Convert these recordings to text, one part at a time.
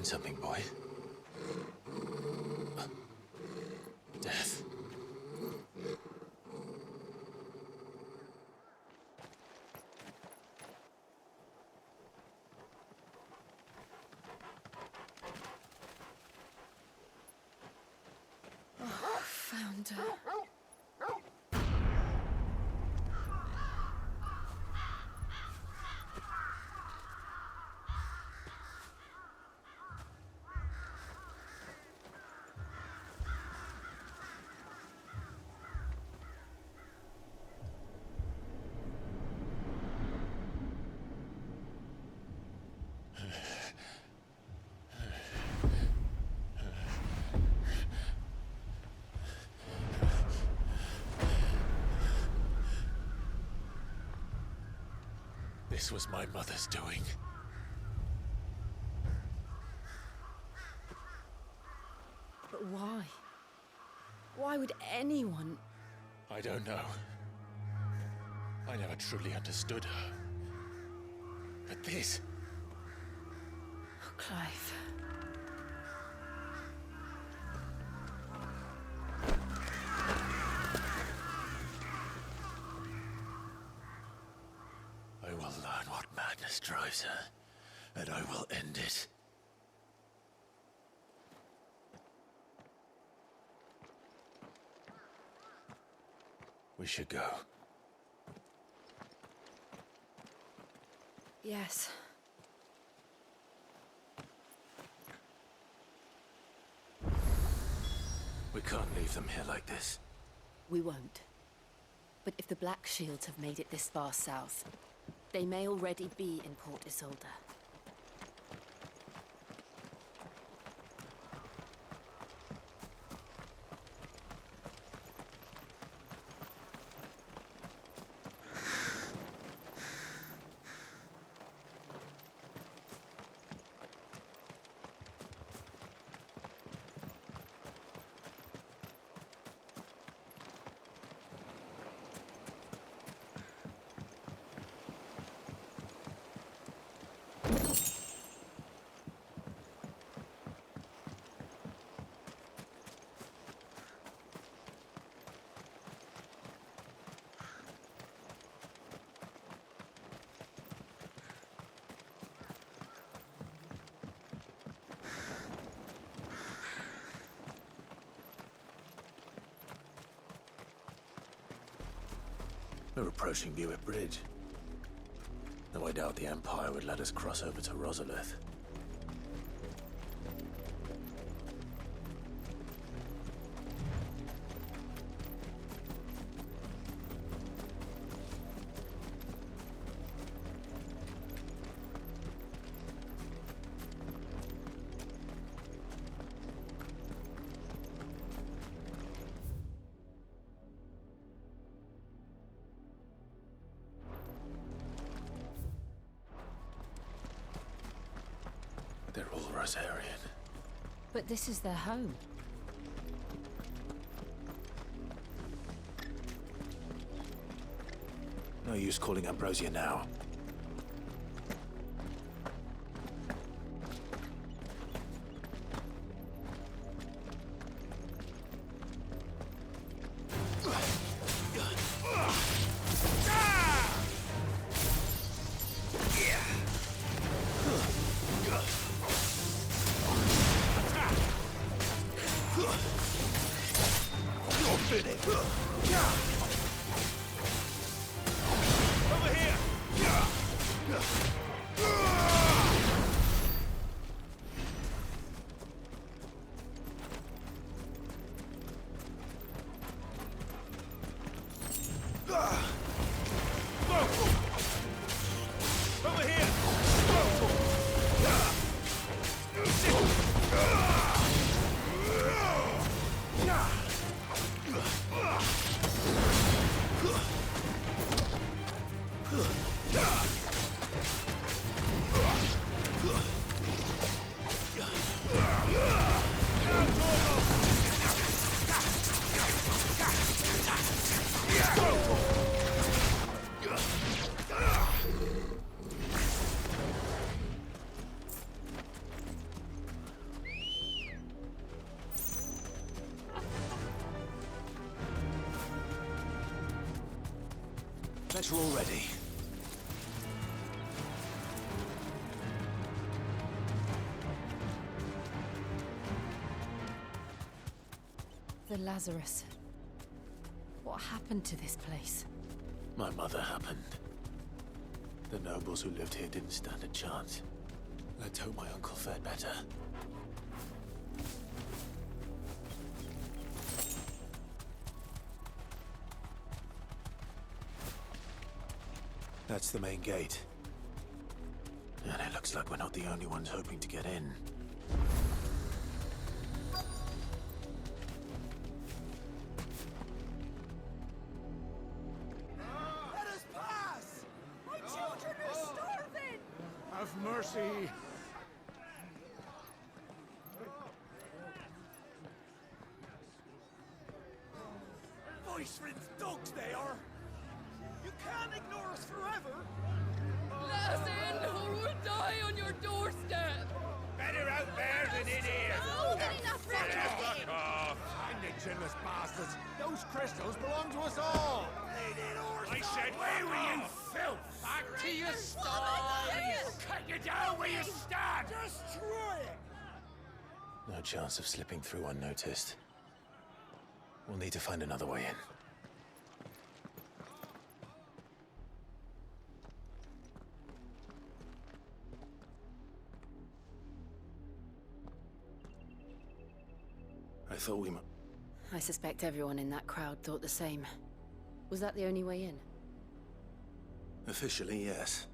find something, boy. Death. Oh, found her. This was my mother's doing. But why? Why would anyone... I don't know. I never truly understood her. But this... Oh, Clive. I will learn what madness drives her, and I will end it. We should go. Yes. We can't leave them here like this. We won't. But if the Black Shields have made it this far south, they may already be in Port Isolde. We're approaching Buick Bridge. Though I doubt the Empire would let us cross over to Rosalith. They're all Rosarian. But this is their home. No use calling Ambrosia now. Over here! Bet you're all ready. The Lazarus. What happened to this place? My mother happened. The nobles who lived here didn't stand a chance. Let's hope my uncle fared better. That's the main gate. And it looks like we're not the only ones hoping to get in. Let us pass! My children are starving! Have mercy! Voice-rinsed dogs they are! You can't ignore us forever! Let us in, or we'll die on your doorstep! Better out there than in here! Fuck off! Find the chinless bastards! Those crystals belong to us all! I said, where were you, filth? Back to your stalls! Cut you down where you stand! Destroy it! No chance of slipping through unnoticed. We'll need to find another way in. I thought we might... I suspect everyone in that crowd thought the same. Was that the only way in? Officially, yes.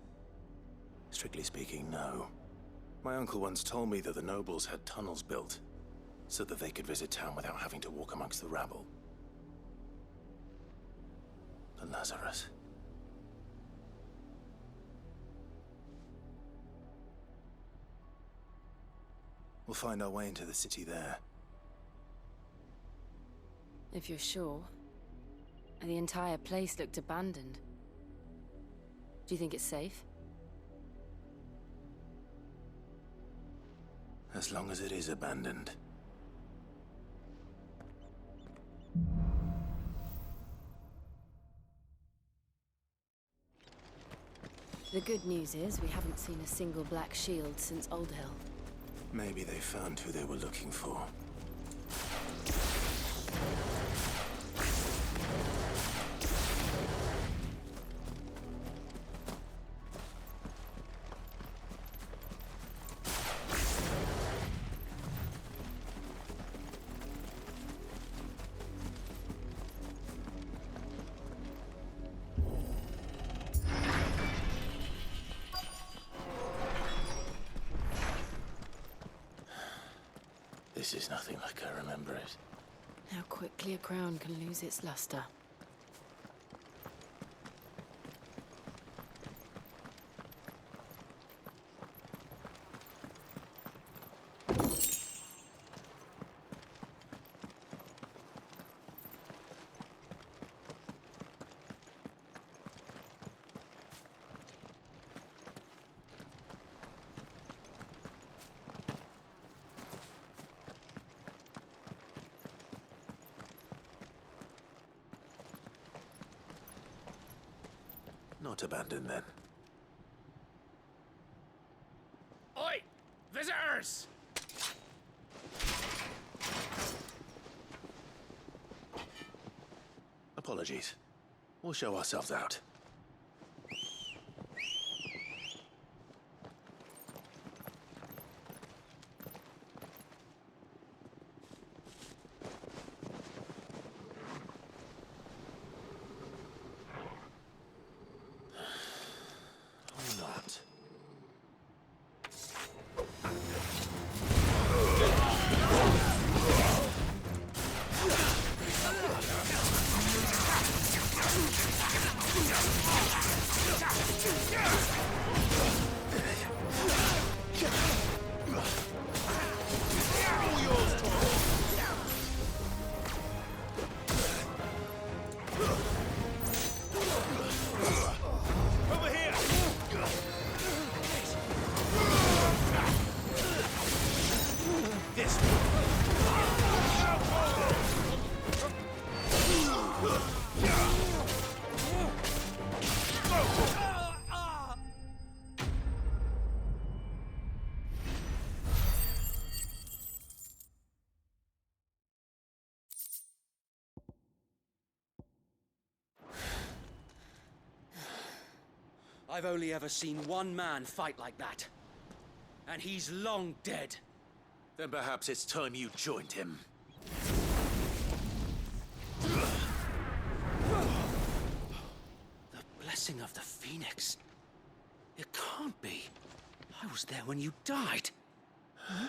Strictly speaking, no. My uncle once told me that the nobles had tunnels built, so that they could visit town without having to walk amongst the rabble. The Lazarus. We'll find our way into the city there. If you're sure. The entire place looked abandoned. Do you think it's safe? As long as it is abandoned. The good news is we haven't seen a single black shield since Old Hill. Maybe they found who they were looking for. This is nothing like I remember it. How quickly a crown can lose its luster. Not abandoned, then. Oi! Visitors! Apologies. We'll show ourselves out. Or not. Over here! This I've only ever seen one man fight like that. And he's long dead. Then perhaps it's time you joined him. The blessing of the Phoenix. It can't be. I was there when you died. Huh?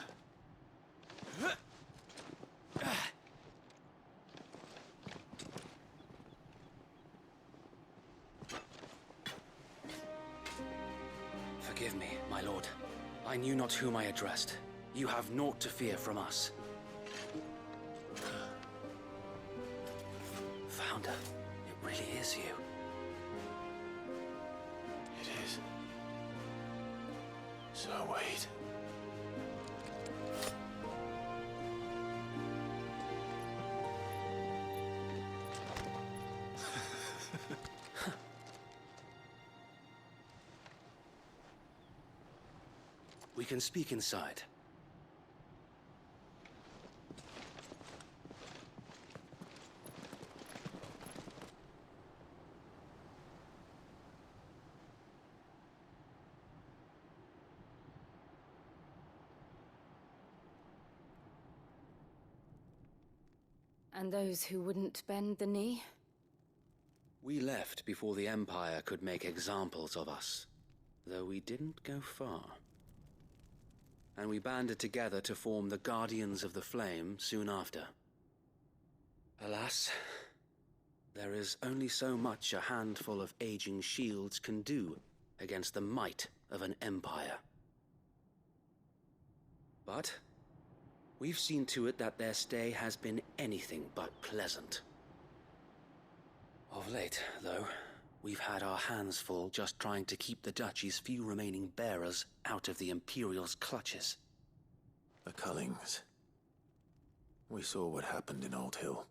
Forgive me, my lord. I knew not whom I addressed. You have naught to fear from us. Founder, it really is you. It is. So wait. We can speak inside. And those who wouldn't bend the knee? We left before the Empire could make examples of us, though we didn't go far. And we banded together to form the Guardians of the Flame soon after. Alas, there is only so much a handful of aging shields can do against the might of an empire. But we've seen to it that their stay has been anything but pleasant. Of late, though, we've had our hands full just trying to keep the Duchy's few remaining bearers out of the Imperial's clutches. The Cullings. We saw what happened in Old Hill.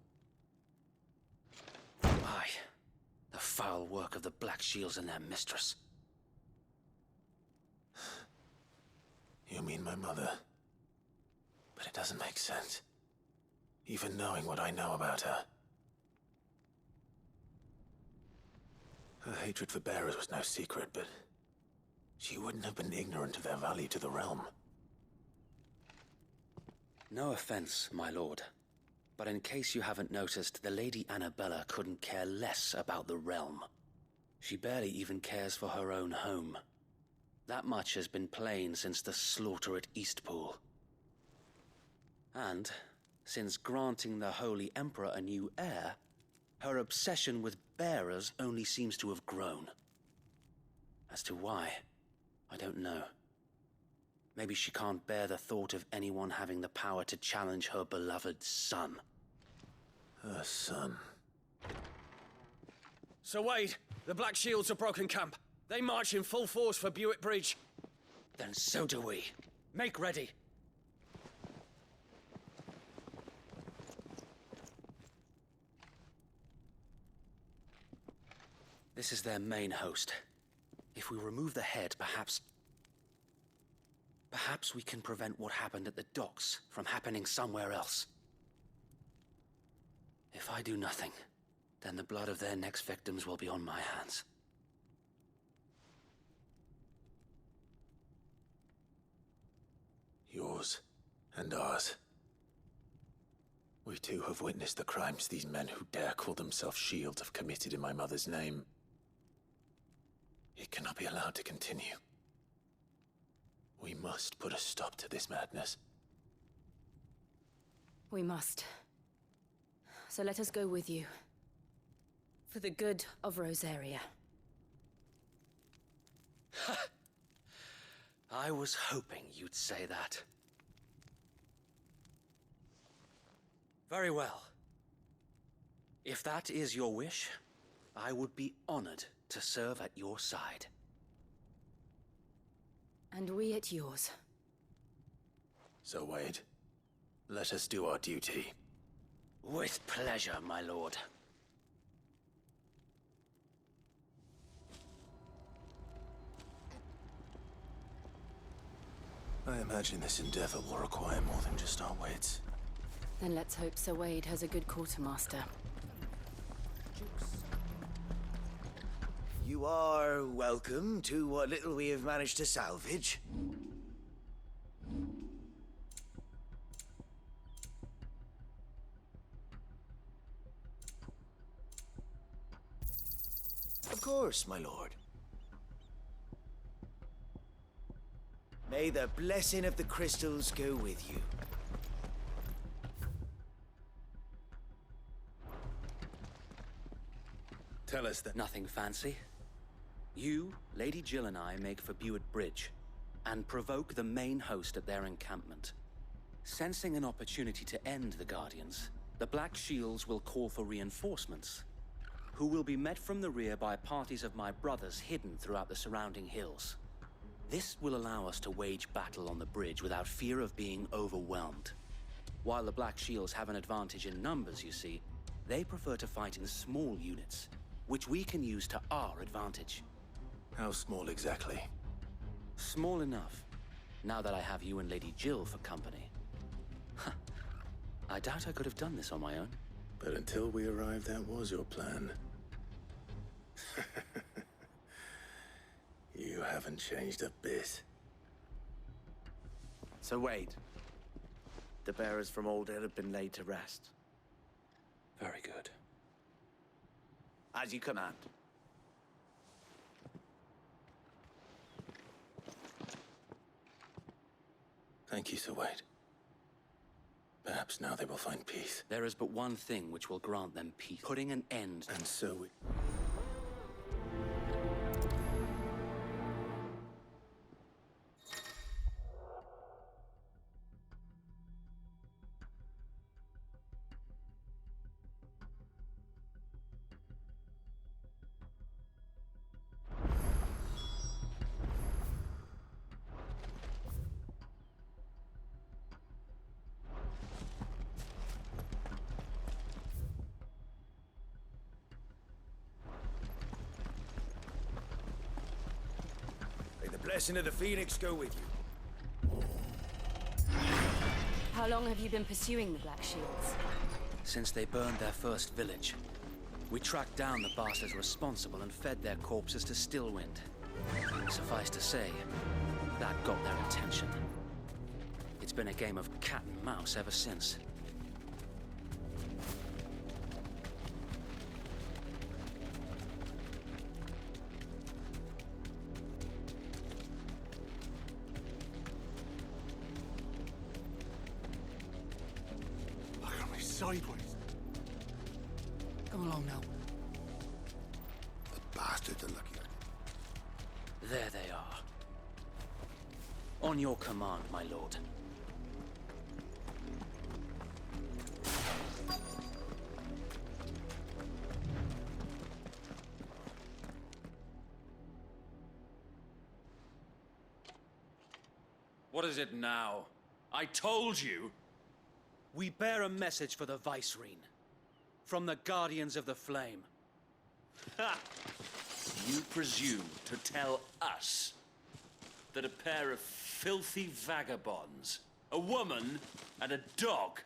Aye. The foul work of the Black Shields and their mistress. You mean my mother? But it doesn't make sense. Even knowing what I know about her. Her hatred for bearers was no secret, but she wouldn't have been ignorant of their value to the realm. No offense, my lord. But in case you haven't noticed, the Lady Annabella couldn't care less about the realm. She barely even cares for her own home. That much has been plain since the slaughter at Eastpool. And, since granting the Holy Emperor a new heir, her obsession with bearers only seems to have grown. As to why, I don't know. Maybe she can't bear the thought of anyone having the power to challenge her beloved son. Her son. Sir Wade, the Black Shields have broken camp. They march in full force for Buick Bridge. Then so do we. Make ready. This is their main host. If we remove the head, perhaps we can prevent what happened at the docks from happening somewhere else. If I do nothing, then the blood of their next victims will be on my hands. Yours and ours. We too have witnessed the crimes these men who dare call themselves shields have committed in my mother's name. It cannot be allowed to continue. We must put a stop to this madness. We must. So let us go with you. For the good of Rosaria. I was hoping you'd say that. Very well. If that is your wish, I would be honored to serve at your side. And we at yours. So, Wade, let us do our duty. With pleasure, my lord. I imagine this endeavor will require more than just our wits. Then let's hope Sir Wade has a good quartermaster. You are welcome to what little we have managed to salvage. Of course, my lord. May the blessing of the crystals go with you. Tell us that. Nothing fancy. You, Lady Jill and I make for Buett Bridge and provoke the main host at their encampment. Sensing an opportunity to end the Guardians, the Black Shields will call for reinforcements, who will be met from the rear by parties of my brothers hidden throughout the surrounding hills. This will allow us to wage battle on the bridge without fear of being overwhelmed. While the Black Shields have an advantage in numbers, you see, they prefer to fight in small units, which we can use to our advantage. How small exactly? Small enough, now that I have you and Lady Jill for company. I doubt I could have done this on my own. But until we arrived, that was your plan. You haven't changed a bit. Sir Wade, the bearers from Old Hill have been laid to rest. Very good. As you command. Thank you, Sir Wade. Perhaps now they will find peace. There is but one thing which will grant them peace. Putting an end. And so we... May the blessing of the Phoenix go with you. How long have you been pursuing the Black Shields? Since they burned their first village, we tracked down the bastards responsible and fed their corpses to Stillwind. Suffice to say, that got their attention. It's been a game of cat and mouse ever since. Look at me sideways. Come along now. The bastards are lucky. There they are. On your command, my lord. What is it now? I told you! We bear a message for the Vicereine. From the Guardians of the Flame. Ha! You presume to tell us that a pair of filthy vagabonds, a woman and a dog,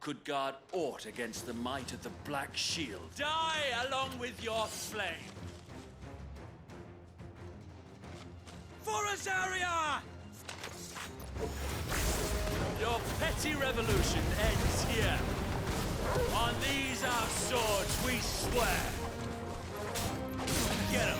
could guard aught against the might of the Black Shield? Die along with your flame! For Azaria! Your petty revolution ends here. On these our swords we swear. Get him!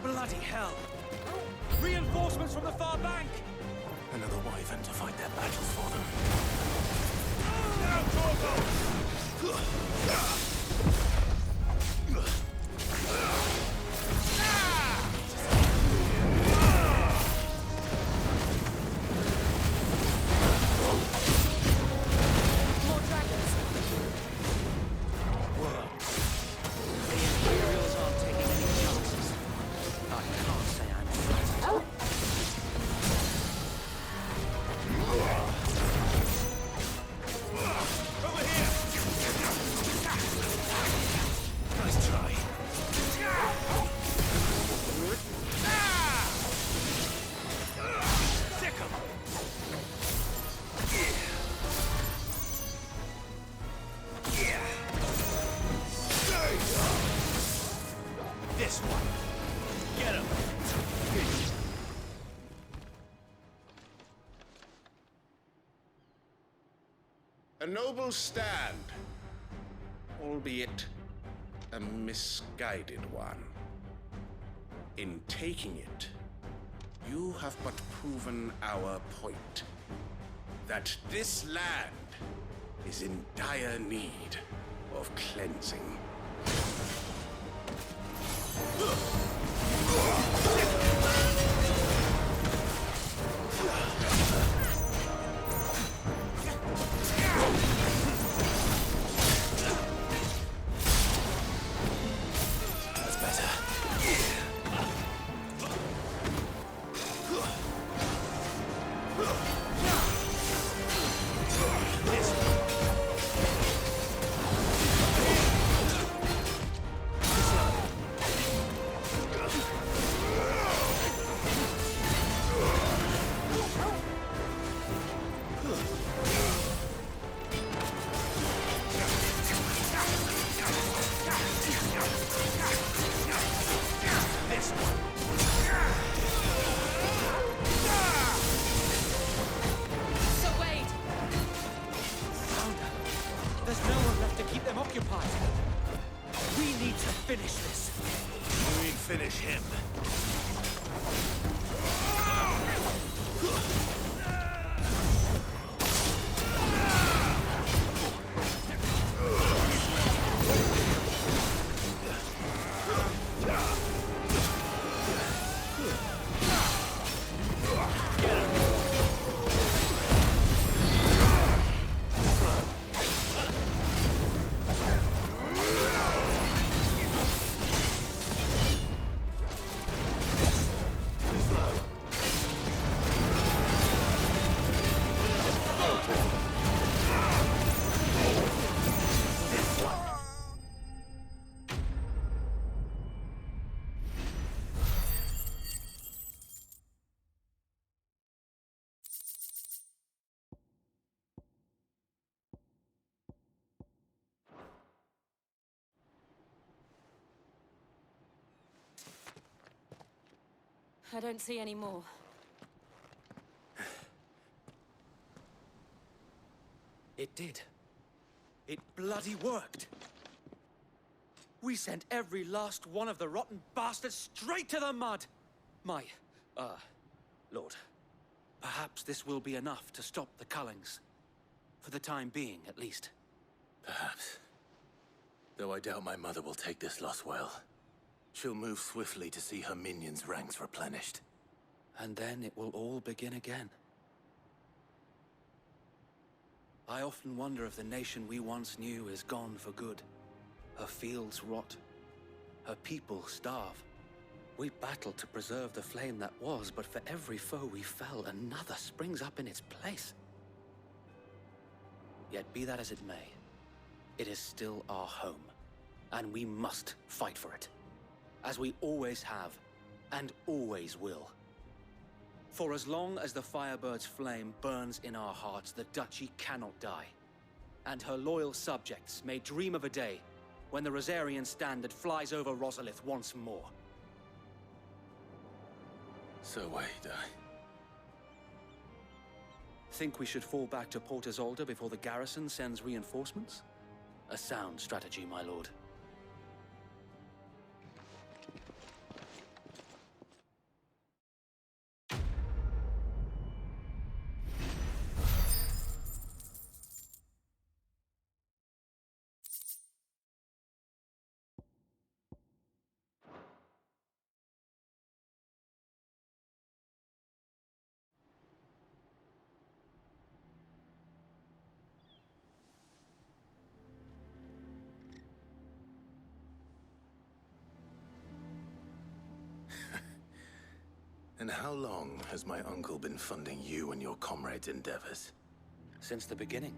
Bloody hell! Reinforcements from the far bank! Another wyvern to fight their battles for them. More dragons! A noble stand, albeit a misguided one. In taking it, you have but proven our point. That this land is in dire need of cleansing. That's better. So Wade! There's no one left to keep them occupied. We need to finish this. We finish him. I don't see any more. It did. It bloody worked. We sent every last one of the rotten bastards straight to the mud. My, Lord, perhaps this will be enough to stop the Cullings. For the time being, at least. Perhaps. Though I doubt my mother will take this loss well. She'll move swiftly to see her minions' ranks replenished. And then it will all begin again. I often wonder if the nation we once knew is gone for good. Her fields rot. Her people starve. We battled to preserve the flame that was, but for every foe we fell, another springs up in its place. Yet be that as it may, it is still our home, and we must fight for it. As we always have, and always will. For as long as the Firebird's flame burns in our hearts, the Duchy cannot die. And her loyal subjects may dream of a day when the Rosarian standard flies over Rosalith once more. So wait, Think we should fall back to Port Isolde before the garrison sends reinforcements? A sound strategy, my lord. And how long has my uncle been funding you and your comrades' endeavors? Since the beginning.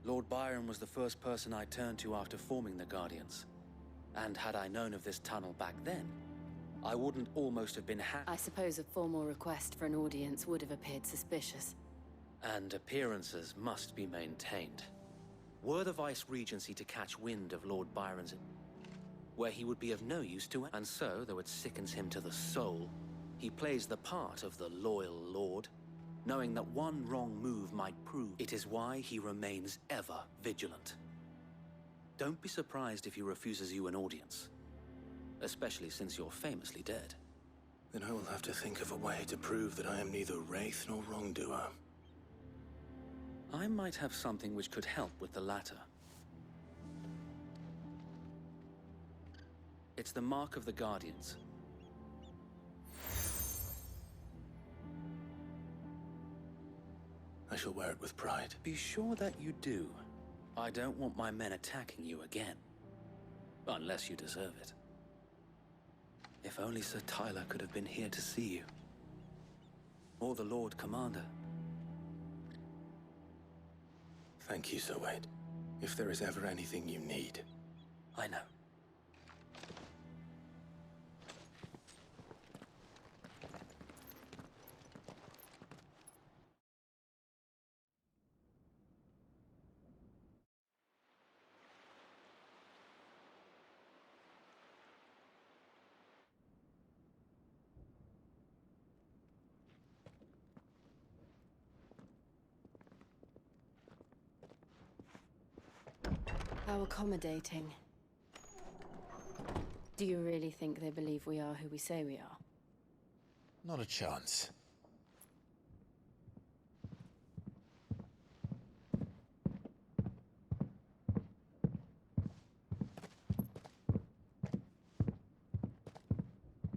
Lord Byron was the first person I turned to after forming the Guardians. And had I known of this tunnel back then, I wouldn't almost have been I suppose a formal request for an audience would have appeared suspicious. And appearances must be maintained. Were the Vice-Regency to catch wind of Lord Byron's... where he would be of no use to it, and so, though it sickens him to the soul, he plays the part of the loyal lord, knowing that one wrong move might prove. It is why he remains ever vigilant. Don't be surprised if he refuses you an audience, especially since you're famously dead. Then I will have to think of a way to prove that I am neither wraith nor wrongdoer. I might have something which could help with the latter. It's the mark of the Guardians. I shall wear it with pride. Be sure that you do. I don't want my men attacking you again. Unless you deserve it. If only Sir Tyler could have been here to see you. Or the Lord Commander. Thank you, Sir Wade. If there is ever anything you need. I know. How accommodating. Do you really think they believe we are who we say we are? Not a chance.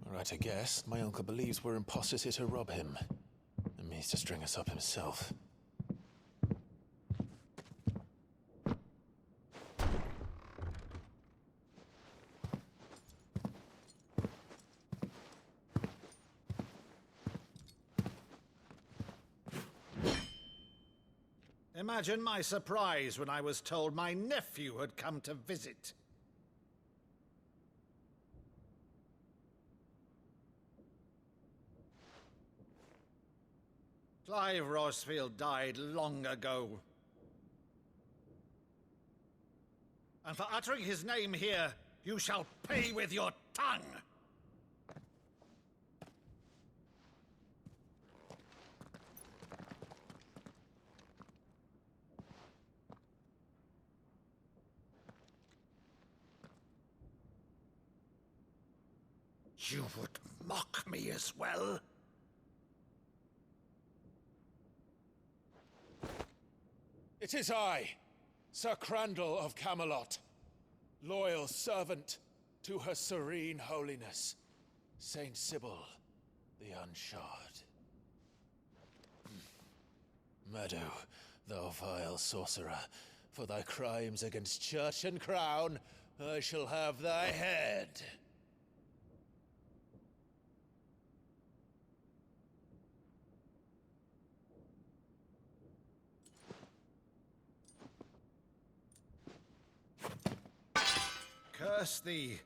Right, I guess. My uncle believes we're imposters here to rob him. And means to string us up himself. Imagine my surprise when I was told my nephew had come to visit. Clive Rosfield died long ago. And for uttering his name here, you shall pay with your tongue! You would mock me as well? It is I, Sir Crandall of Camelot, loyal servant to Her Serene Holiness, Saint Sybil the Unshod. Meadow, thou vile sorcerer, for thy crimes against church and crown, I shall have thy head. Curse thee,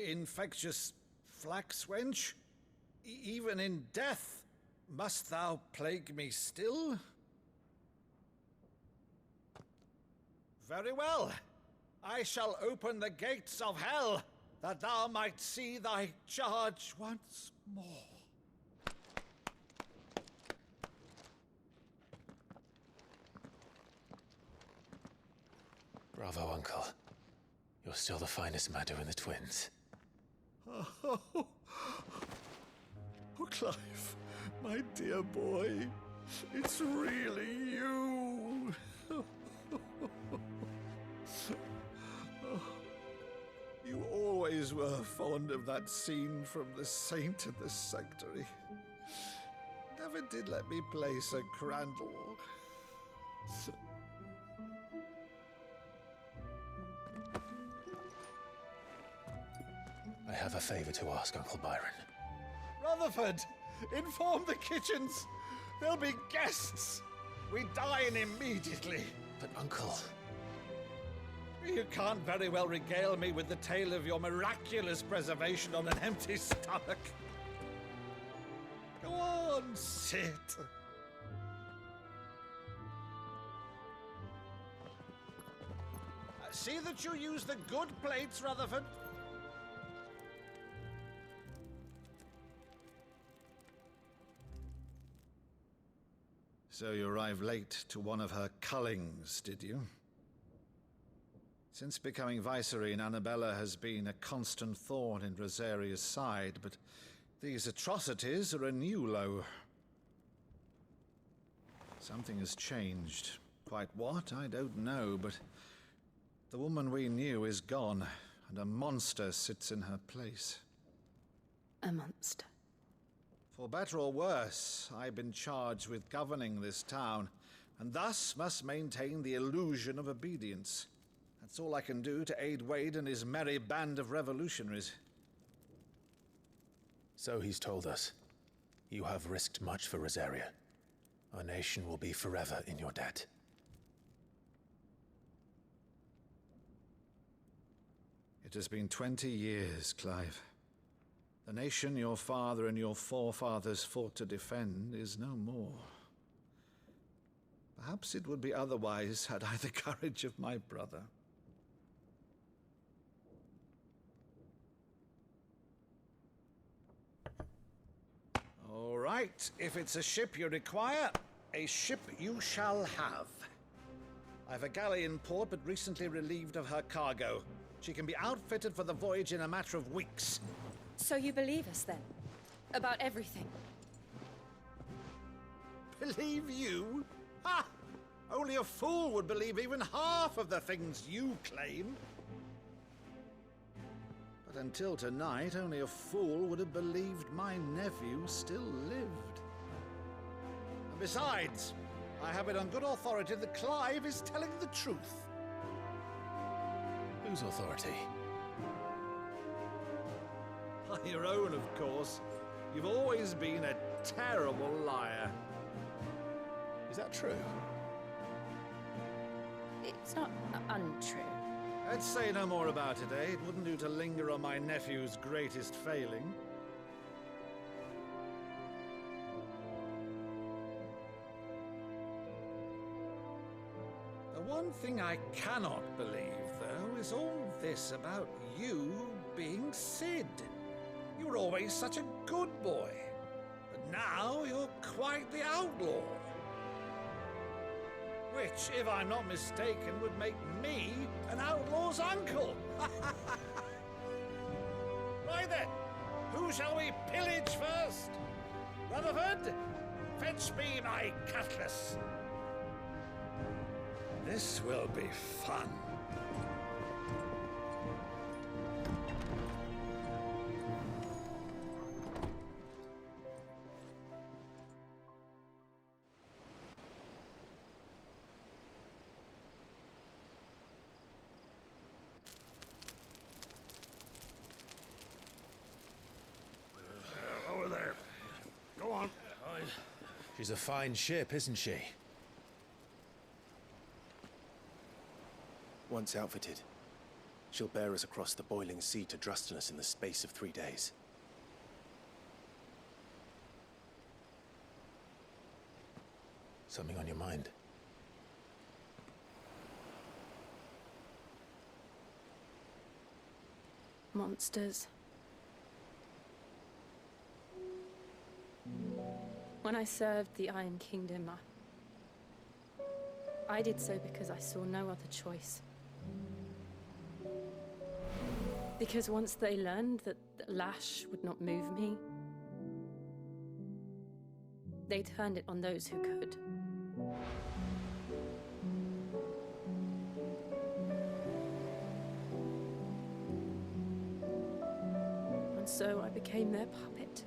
infectious flax wench. Even in death, must thou plague me still? Very well. I shall open the gates of hell, that thou might see thy charge once more. Bravo, Uncle. You're still the finest Meadow in the twins. Oh, Clive, my dear boy, it's really you. You always were fond of that scene from The Saint and the Sanctuary. Never did let me play Sir Crandall. I have a favor to ask, Uncle Byron. Rutherford, inform the kitchens. There'll be guests. We dine immediately. But, Uncle... You can't very well regale me with the tale of your miraculous preservation on an empty stomach. Go on, sit. See that you use the good plates, Rutherford. So you arrived late to one of her cullings, did you? Since becoming Vicereine, Annabella has been a constant thorn in Rosaria's side, but these atrocities are a new low. Something has changed. Quite what, I don't know, but the woman we knew is gone, and a monster sits in her place. A monster. For better or worse, I've been charged with governing this town, and thus must maintain the illusion of obedience. That's all I can do to aid Wade and his merry band of revolutionaries. So he's told us. You have risked much for Rosaria. Our nation will be forever in your debt. It has been 20 years, Clive. The nation your father and your forefathers fought to defend is no more. Perhaps it would be otherwise had I the courage of my brother. All right, if it's a ship you require, a ship you shall have. I've a galley in port, but recently relieved of her cargo. She can be outfitted for the voyage in a matter of weeks. So you believe us, then? About everything? Believe you? Ha! Only a fool would believe even half of the things you claim. But until tonight, only a fool would have believed my nephew still lived. And besides, I have it on good authority that Clive is telling the truth. Whose authority? Your own, of course. You've always been a terrible liar. Is that true? It's not untrue. Let's say no more about it, eh? It wouldn't do to linger on my nephew's greatest failing. The one thing I cannot believe, though, is all this about you being Sid. You were always such a good boy, but now you're quite the outlaw. Which, if I'm not mistaken, would make me an outlaw's uncle. Right then, who shall we pillage first? Rutherford, fetch me my cutlass. This will be fun. Over there. Go on. She's a fine ship, isn't she? Once outfitted, she'll bear us across the boiling sea to Drustinus in the space of 3 days. Something on your mind? Monsters. When I served the Iron Kingdom, I did so because I saw no other choice. Because once they learned that the lash would not move me, they turned it on those who could. And so I became their puppet.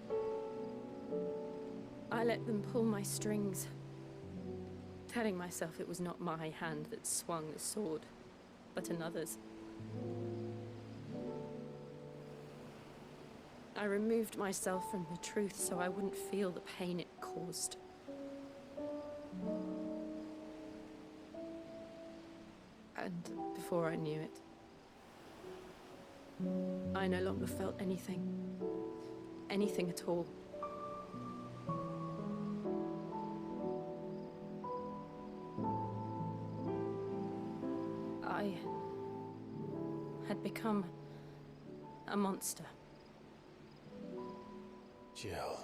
I let them pull my strings, telling myself it was not my hand that swung the sword, but another's. I removed myself from the truth so I wouldn't feel the pain it caused. And before I knew it, I no longer felt anything. Anything at all. I had become a monster. Jill.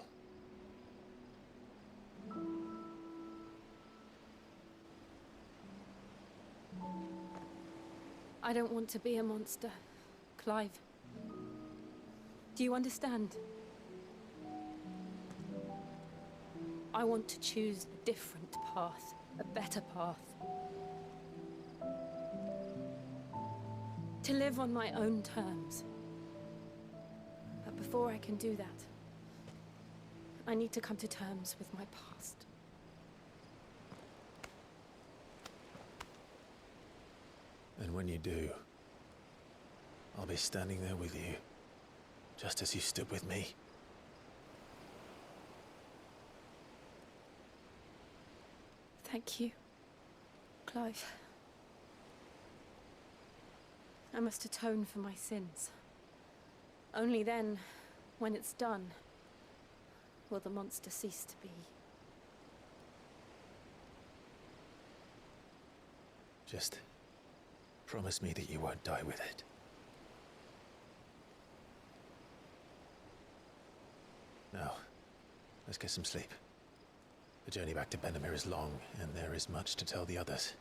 I don't want to be a monster, Clive. Do you understand? I want to choose a different path, a better path. To live on my own terms. But before I can do that, I need to come to terms with my past. And when you do, I'll be standing there with you, just as you stood with me. Thank you, Clive. I must atone for my sins. Only then, when it's done, will the monster cease to be. Just promise me that you won't die with it. Now, let's get some sleep. The journey back to Benamir is long, and there is much to tell the others.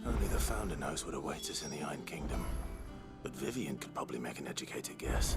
Only the Founder knows what awaits us in the Iron Kingdom. But Vivian could probably make an educated guess.